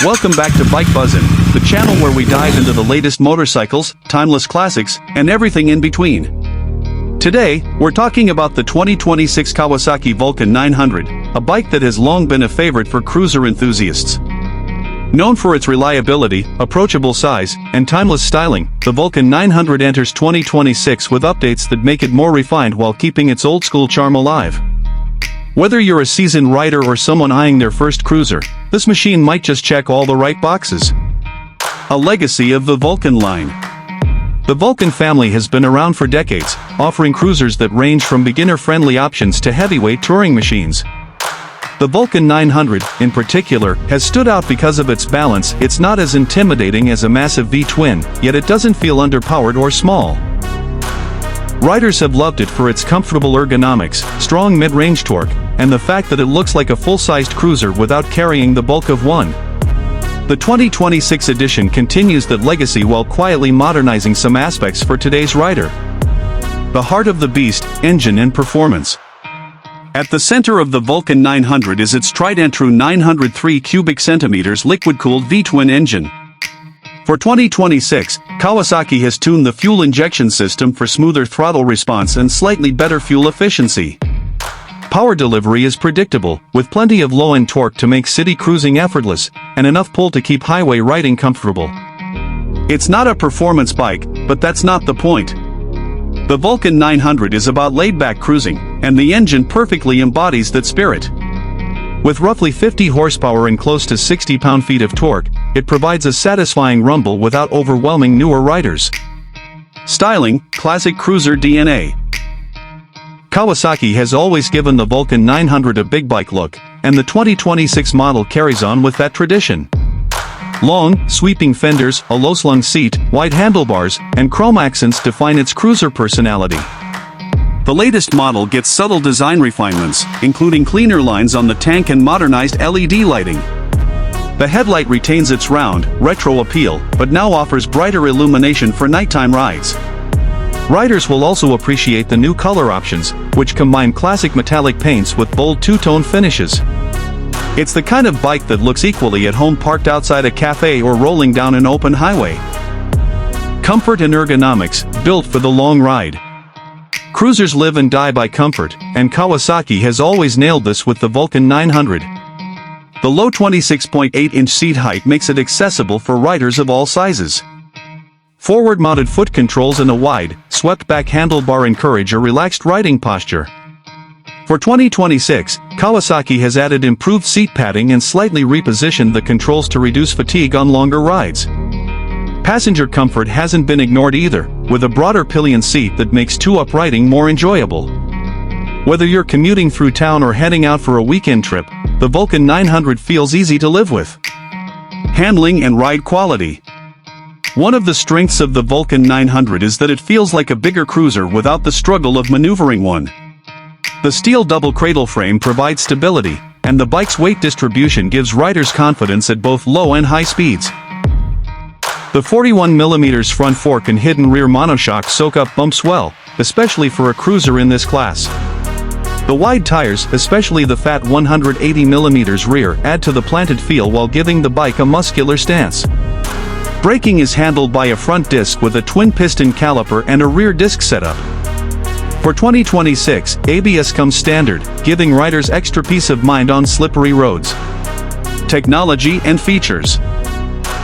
Welcome back to Bike Buzzin', the channel where we dive into the latest motorcycles, timeless classics, and everything in between. Today, we're talking about the 2026 Kawasaki Vulcan 900, a bike that has long been a favorite for cruiser enthusiasts. Known for its reliability, approachable size, and timeless styling, the Vulcan 900 enters 2026 with updates that make it more refined while keeping its old-school charm alive. Whether you're a seasoned rider or someone eyeing their first cruiser, this machine might just check all the right boxes. A legacy of the Vulcan line. The Vulcan family has been around for decades, offering cruisers that range from beginner-friendly options to heavyweight touring machines. The Vulcan 900, in particular, has stood out because of its balance. It's not as intimidating as a massive V-twin, yet it doesn't feel underpowered or small. Riders have loved it for its comfortable ergonomics, strong mid-range torque, and the fact that it looks like a full-sized cruiser without carrying the bulk of one. The 2026 edition continues that legacy while quietly modernizing some aspects for today's rider. The heart of the beast, engine and performance. At the center of the Vulcan 900 is its tried-and-true 903 cubic centimeters liquid-cooled V-twin engine. For 2026, Kawasaki has tuned the fuel injection system for smoother throttle response and slightly better fuel efficiency. Power delivery is predictable, with plenty of low-end torque to make city cruising effortless, and enough pull to keep highway riding comfortable. It's not a performance bike, but that's not the point. The Vulcan 900 is about laid-back cruising, and the engine perfectly embodies that spirit. With roughly 50 horsepower and close to 60 pound-feet of torque, it provides a satisfying rumble without overwhelming newer riders. Styling, classic cruiser DNA. Kawasaki has always given the Vulcan 900 a big bike look, and the 2026 model carries on with that tradition. Long, sweeping fenders, a low-slung seat, wide handlebars, and chrome accents define its cruiser personality. The latest model gets subtle design refinements, including cleaner lines on the tank and modernized LED lighting. The headlight retains its round, retro appeal, but now offers brighter illumination for nighttime rides. Riders will also appreciate the new color options, which combine classic metallic paints with bold two-tone finishes. It's the kind of bike that looks equally at home parked outside a cafe or rolling down an open highway. Comfort and ergonomics, built for the long ride. Cruisers live and die by comfort, and Kawasaki has always nailed this with the Vulcan 900. The low 26.8-inch seat height makes it accessible for riders of all sizes. Forward-mounted foot controls and a wide, swept-back handlebar encourage a relaxed riding posture. For 2026, Kawasaki has added improved seat padding and slightly repositioned the controls to reduce fatigue on longer rides. Passenger comfort hasn't been ignored either, with a broader pillion seat that makes two-up riding more enjoyable. Whether you're commuting through town or heading out for a weekend trip, the Vulcan 900 feels easy to live with. Handling and ride quality. One of the strengths of the Vulcan 900 is that it feels like a bigger cruiser without the struggle of maneuvering one. The steel double cradle frame provides stability, and the bike's weight distribution gives riders confidence at both low and high speeds. The 41mm front fork and hidden rear monoshock soak up bumps well, especially for a cruiser in this class. The wide tires, especially the fat 180mm rear, add to the planted feel while giving the bike a muscular stance. Braking is handled by a front disc with a twin-piston caliper and a rear disc setup. For 2026, ABS comes standard, giving riders extra peace of mind on slippery roads. Technology and features.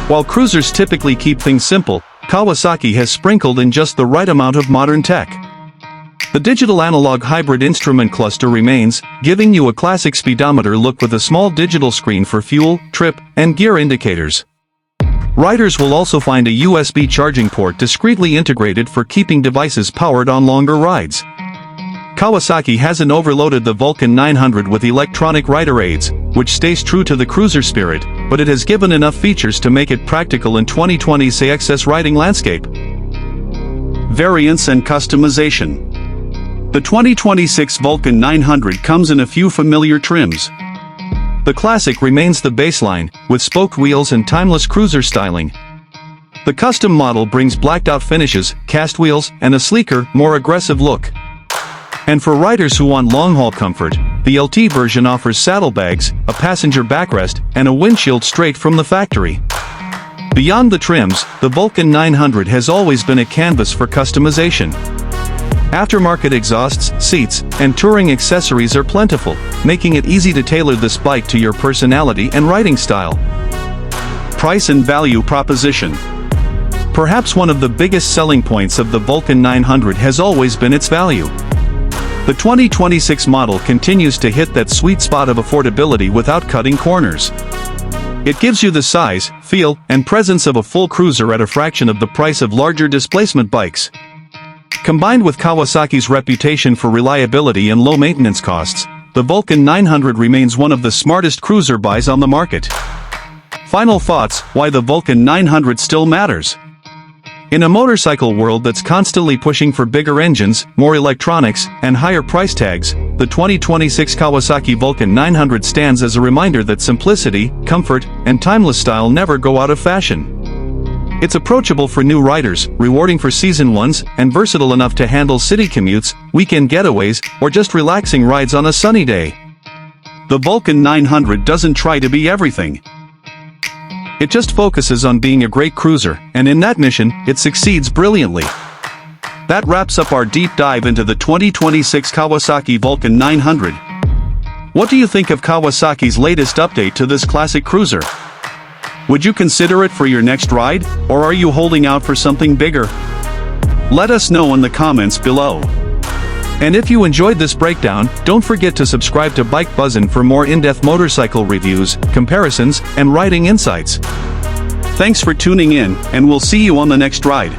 While cruisers typically keep things simple, Kawasaki has sprinkled in just the right amount of modern tech. The digital-analog hybrid instrument cluster remains, giving you a classic speedometer look with a small digital screen for fuel, trip, and gear indicators. Riders will also find a USB charging port discreetly integrated for keeping devices powered on longer rides. Kawasaki hasn't overloaded the Vulcan 900 with electronic rider aids, which stays true to the cruiser spirit, but it has given enough features to make it practical in 2020's access riding landscape. Variants and customization. The 2026 Vulcan 900 comes in a few familiar trims. The classic remains the baseline, with spoked wheels and timeless cruiser styling. The custom model brings blacked-out finishes, cast wheels, and a sleeker, more aggressive look. And for riders who want long-haul comfort, The LT version offers saddlebags, a passenger backrest, and a windshield straight from the factory. Beyond the trims, the Vulcan 900 has always been a canvas for customization. Aftermarket exhausts, seats, and touring accessories are plentiful, making it easy to tailor this bike to your personality and riding style. Price and value proposition. Perhaps one of the biggest selling points of the Vulcan 900 has always been its value. The 2026 model continues to hit that sweet spot of affordability without cutting corners. It gives you the size, feel, and presence of a full cruiser at a fraction of the price of larger displacement bikes. Combined with Kawasaki's reputation for reliability and low maintenance costs, the Vulcan 900 remains one of the smartest cruiser buys on the market. Final thoughts: why the Vulcan 900 still matters. In a motorcycle world that's constantly pushing for bigger engines, more electronics, and higher price tags, the 2026 Kawasaki Vulcan 900 stands as a reminder that simplicity, comfort, and timeless style never go out of fashion. It's approachable for new riders, rewarding for seasoned ones, and versatile enough to handle city commutes, weekend getaways, or just relaxing rides on a sunny day. The Vulcan 900 doesn't try to be everything. It just focuses on being a great cruiser, and in that mission, it succeeds brilliantly. That wraps up our deep dive into the 2026 Kawasaki Vulcan 900. What do you think of Kawasaki's latest update to this classic cruiser? Would you consider it for your next ride, or are you holding out for something bigger? Let us know in the comments below. And if you enjoyed this breakdown, don't forget to subscribe to Bike Buzzin' for more in-depth motorcycle reviews, comparisons, and riding insights. Thanks for tuning in, and we'll see you on the next ride.